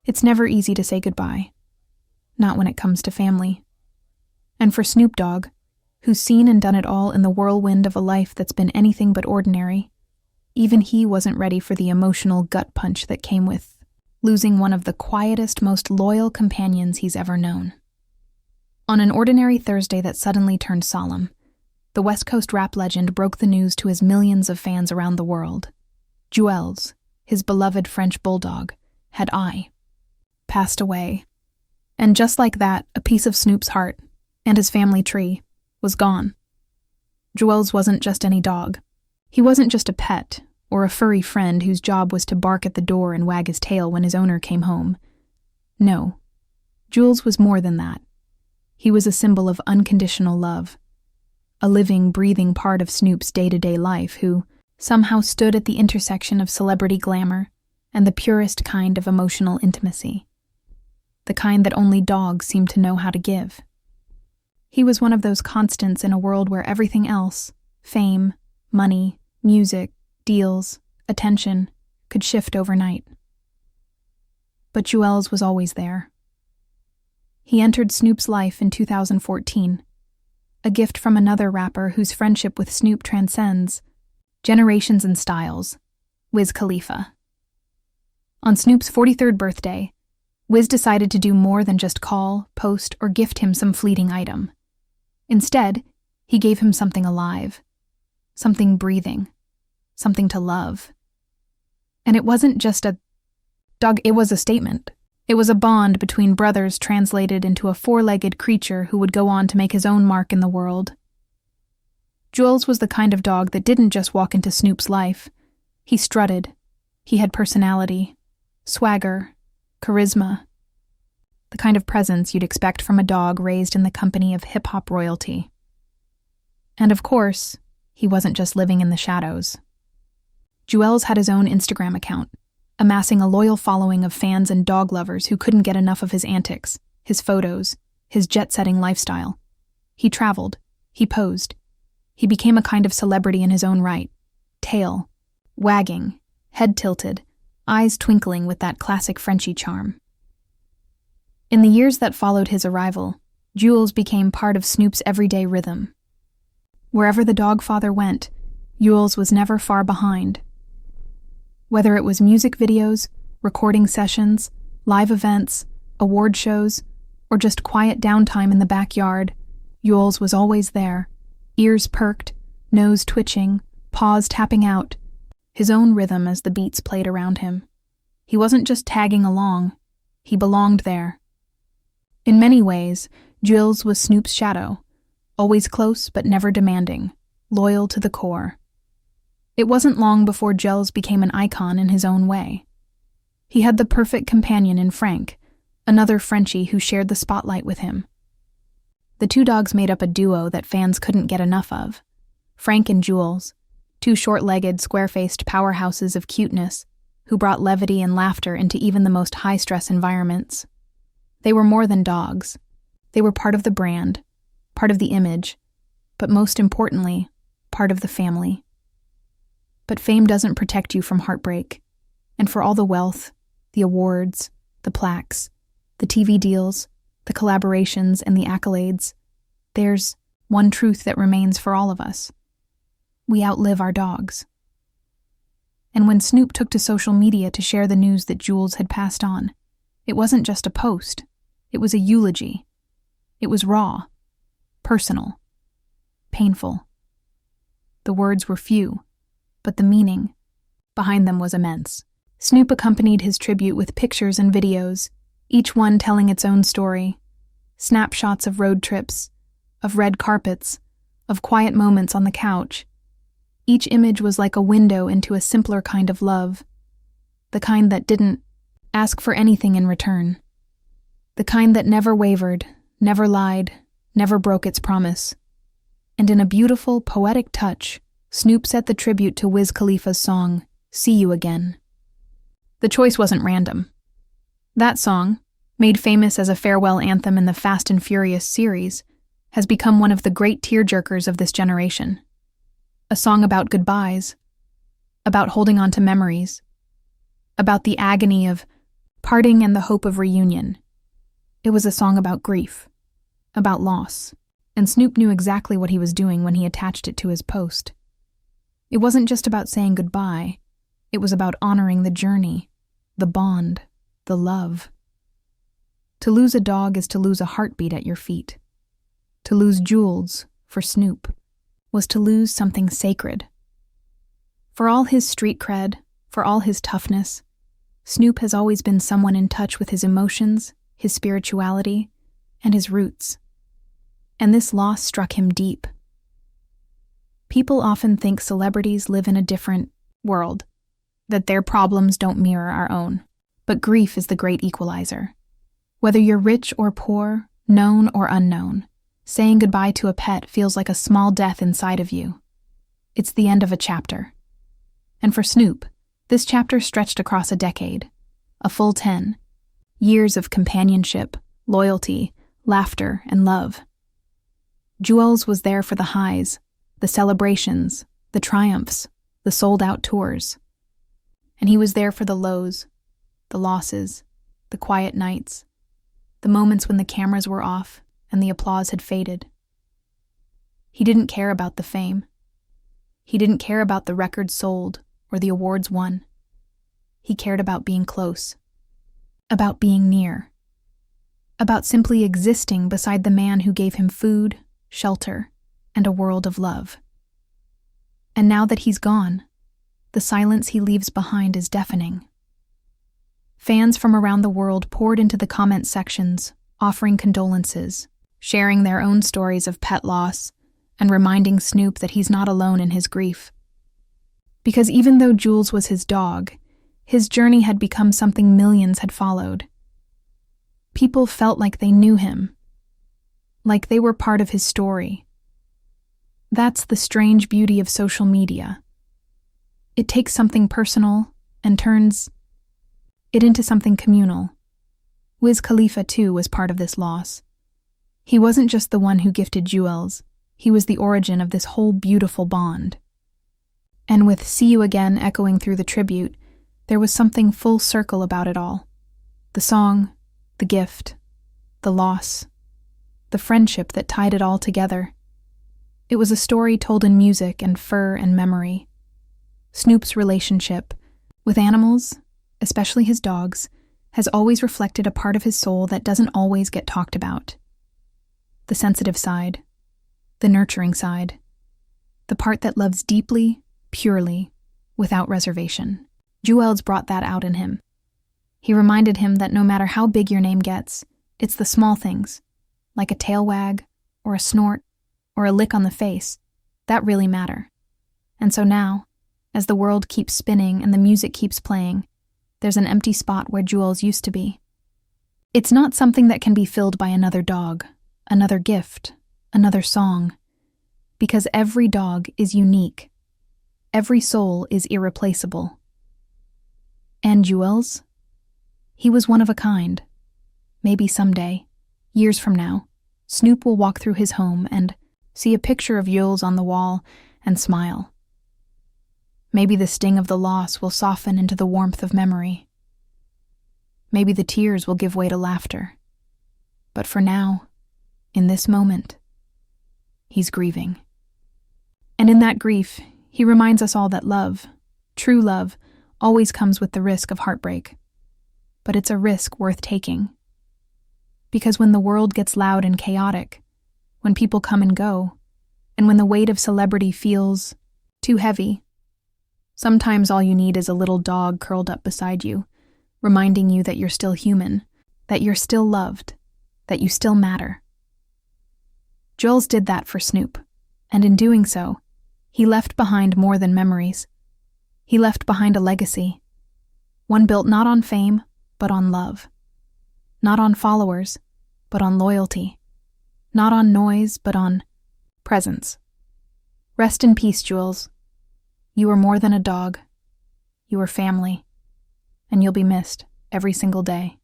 It's never easy to say goodbye. Not when it comes to family. And for Snoop Dogg, who's seen and done it all in the whirlwind of a life that's been anything but ordinary, even he wasn't ready for the emotional gut punch that came with losing one of the quietest, most loyal companions he's ever known. On an ordinary Thursday that suddenly turned solemn, the West Coast rap legend broke the news to his millions of fans around the world. Juelz, his beloved French bulldog, had passed away. And just like that, a piece of Snoop's heart, and his family tree, was gone. Juelz wasn't just any dog. He wasn't just a pet, or a furry friend whose job was to bark at the door and wag his tail when his owner came home. No, Juelz was more than that. He was a symbol of unconditional love, a living, breathing part of Snoop's day-to-day life who somehow stood at the intersection of celebrity glamour and the purest kind of emotional intimacy, the kind that only dogs seem to know how to give. He was one of those constants in a world where everything else, fame, money, music, deals, attention, could shift overnight. But Juelz was always there. He entered Snoop's life in 2014, a gift from another rapper whose friendship with Snoop transcends generations and styles, Wiz Khalifa. On Snoop's 43rd birthday, Wiz decided to do more than just call, post, or gift him some fleeting item. Instead, he gave him something alive, something breathing, something to love. And it wasn't just a dog, it was a statement. It was a bond between brothers translated into a four-legged creature who would go on to make his own mark in the world. Juelz was the kind of dog that didn't just walk into Snoop's life. He strutted. He had personality, swagger, charisma, the kind of presence you'd expect from a dog raised in the company of hip-hop royalty. And of course, he wasn't just living in the shadows. Juelz had his own Instagram account, amassing a loyal following of fans and dog lovers who couldn't get enough of his antics, his photos, his jet-setting lifestyle. He traveled. He posed. He became a kind of celebrity in his own right. Tail, wagging, head tilted, eyes twinkling with that classic Frenchie charm. In the years that followed his arrival, Juelz became part of Snoop's everyday rhythm. Wherever the dog father went, Juelz was never far behind. Whether it was music videos, recording sessions, live events, award shows, or just quiet downtime in the backyard, Juelz was always there, ears perked, nose twitching, paws tapping out, his own rhythm as the beats played around him. He wasn't just tagging along, he belonged there. In many ways, Juelz was Snoop's shadow, always close but never demanding, loyal to the core. It wasn't long before Juelz became an icon in his own way. He had the perfect companion in Frank, another Frenchie who shared the spotlight with him. The two dogs made up a duo that fans couldn't get enough of. Frank and Juelz, two short-legged, square-faced powerhouses of cuteness who brought levity and laughter into even the most high-stress environments. They were more than dogs. They were part of the brand, part of the image, but most importantly, part of the family. But fame doesn't protect you from heartbreak, and for all the wealth, the awards, the plaques, the TV deals, the collaborations, and the accolades, there's one truth that remains for all of us. We outlive our dogs. And when Snoop took to social media to share the news that Juelz had passed on, it wasn't just a post. It was a eulogy. It was raw, personal, painful. The words were few, but the meaning behind them was immense. Snoop accompanied his tribute with pictures and videos, each one telling its own story. Snapshots of road trips, of red carpets, of quiet moments on the couch. Each image was like a window into a simpler kind of love, the kind that didn't ask for anything in return, the kind that never wavered, never lied, never broke its promise. And in a beautiful, poetic touch, Snoop set the tribute to Wiz Khalifa's song, "See You Again." The choice wasn't random. That song, made famous as a farewell anthem in the Fast and Furious series, has become one of the great tearjerkers of this generation. A song about goodbyes, about holding on to memories, about the agony of parting and the hope of reunion. It was a song about grief, about loss, and Snoop knew exactly what he was doing when he attached it to his post. It wasn't just about saying goodbye, it was about honoring the journey, the bond, the love. To lose a dog is to lose a heartbeat at your feet. To lose Juelz, for Snoop, was to lose something sacred. For all his street cred, for all his toughness, Snoop has always been someone in touch with his emotions, his spirituality, and his roots. And this loss struck him deep. People often think celebrities live in a different world, that their problems don't mirror our own. But grief is the great equalizer. Whether you're rich or poor, known or unknown, saying goodbye to a pet feels like a small death inside of you. It's the end of a chapter. And for Snoop, this chapter stretched across a decade, a full 10, years of companionship, loyalty, laughter, and love. Juelz was there for the highs, the celebrations, the triumphs, the sold-out tours. And he was there for the lows, the losses, the quiet nights, the moments when the cameras were off and the applause had faded. He didn't care about the fame. He didn't care about the records sold or the awards won. He cared about being close, about being near, about simply existing beside the man who gave him food, shelter, and a world of love. And now that he's gone, the silence he leaves behind is deafening. Fans from around the world poured into the comment sections, offering condolences, sharing their own stories of pet loss, and reminding Snoop that he's not alone in his grief. Because even though Juelz was his dog, his journey had become something millions had followed. People felt like they knew him, like they were part of his story. That's the strange beauty of social media. It takes something personal and turns it into something communal. Wiz Khalifa, too, was part of this loss. He wasn't just the one who gifted Juelz, he was the origin of this whole beautiful bond. And with "See You Again" echoing through the tribute, there was something full circle about it all. The song, the gift, the loss, the friendship that tied it all together. It was a story told in music and fur and memory. Snoop's relationship with animals, especially his dogs, has always reflected a part of his soul that doesn't always get talked about. The sensitive side, the nurturing side, the part that loves deeply, purely, without reservation. Juelz brought that out in him. He reminded him that no matter how big your name gets, it's the small things, like a tail wag, or a snort, or a lick on the face, that really matter. And so now, as the world keeps spinning and the music keeps playing, there's an empty spot where Juelz used to be. It's not something that can be filled by another dog, another gift, another song, because every dog is unique. Every soul is irreplaceable. And Juelz? He was one of a kind. Maybe someday, years from now, Snoop will walk through his home and see a picture of Juelz on the wall and smile. Maybe the sting of the loss will soften into the warmth of memory. Maybe the tears will give way to laughter. But for now, in this moment, he's grieving. And in that grief, he reminds us all that love, true love, always comes with the risk of heartbreak. But it's a risk worth taking. Because when the world gets loud and chaotic, when people come and go, and when the weight of celebrity feels too heavy, sometimes all you need is a little dog curled up beside you, reminding you that you're still human, that you're still loved, that you still matter. Juelz did that for Snoop, and in doing so, he left behind more than memories. He left behind a legacy, one built not on fame, but on love. Not on followers, but on loyalty. Not on noise, but on presence. Rest in peace, Juelz. You are more than a dog. You are family, and you'll be missed every single day.